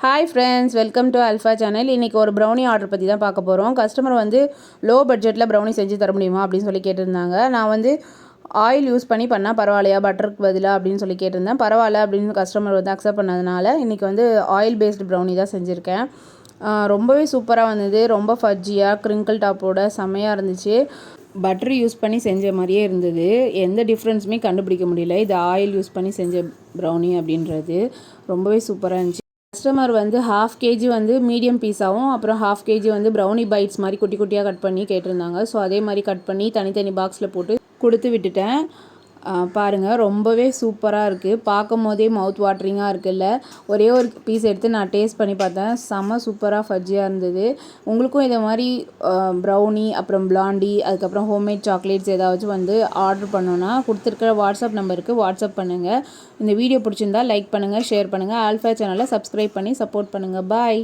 Hi friends, welcome to alpha channel. இன்றைக்கி ஒரு brownie order பற்றி தான் பார்க்க போகிறோம். கஸ்டமர் வந்து லோ பட்ஜெட்டில் ப்ரௌனி செஞ்சு தர முடியுமா அப்படின்னு சொல்லி கேட்டிருந்தாங்க. நான் வந்து ஆயில் யூஸ் பண்ணால் பரவாயில்லையா, பட்டருக்கு பதிலாக அப்படின்னு சொல்லி கேட்டிருந்தேன். பரவாயில்ல அப்படின்னு கஸ்டமர் வந்து அக்செப்ட் பண்ணதுனால இன்றைக்கி வந்து ஆயில் பேஸ்டு ப்ரௌனி தான் செஞ்சுருக்கேன். ரொம்பவே சூப்பராக வந்தது. ரொம்ப ஃபஜ்ஜியாக க்ரிங்கிள் டாப்போட செம்மையாக இருந்துச்சு. பட்டர் யூஸ் பண்ணி செஞ்ச மாதிரியே இருந்தது. எந்த டிஃப்ரென்ஸுமே கண்டுபிடிக்க முடியல. இது ஆயில் யூஸ் பண்ணி செஞ்ச ப்ரௌனி அப்படின்றது ரொம்பவே சூப்பராக இருந்துச்சு. கஸ்டமர் வந்து 1/2 kg வந்து மீடியம் பீஸாகவும், அப்புறம் 1/2 kg வந்து ப்ரௌனி பைட்ஸ் மாதிரி குட்டி குட்டியாக கட் பண்ணி கேட்டிருந்தாங்க. ஸோ அதே மாதிரி கட் பண்ணி தனித்தனி பாக்ஸில் போட்டு கொடுத்து விட்டுட்டேன். பாருங்கள், ரொம்பவே சூப்பராக இருக்குது. பார்க்கும் போதே மவுத் வாட்டரிங்காக இருக்குல்ல. ஒரே ஒரு பீஸ் எடுத்து நான் டேஸ்ட் பண்ணி பார்த்தேன். செம்ம சூப்பராக ஃபஜ்ஜியாக இருந்தது. உங்களுக்கும் இதை மாதிரி ப்ரௌனி, அப்புறம் பிளாண்டி, அதுக்கப்புறம் ஹோம்மேட் சாக்லேட்ஸ் ஏதாச்சும் வந்து ஆர்டர் பண்ணோன்னா கொடுத்துருக்கிற வாட்ஸ்அப் நம்பருக்கு வாட்ஸ்அப் பண்ணுங்கள். இந்த வீடியோ பிடிச்சிருந்தா லைக் பண்ணுங்கள், ஷேர் பண்ணுங்கள். ஆல்ஃபா சேனலை சப்ஸ்கிரைப் பண்ணி சப்போர்ட் பண்ணுங்கள். பாய்.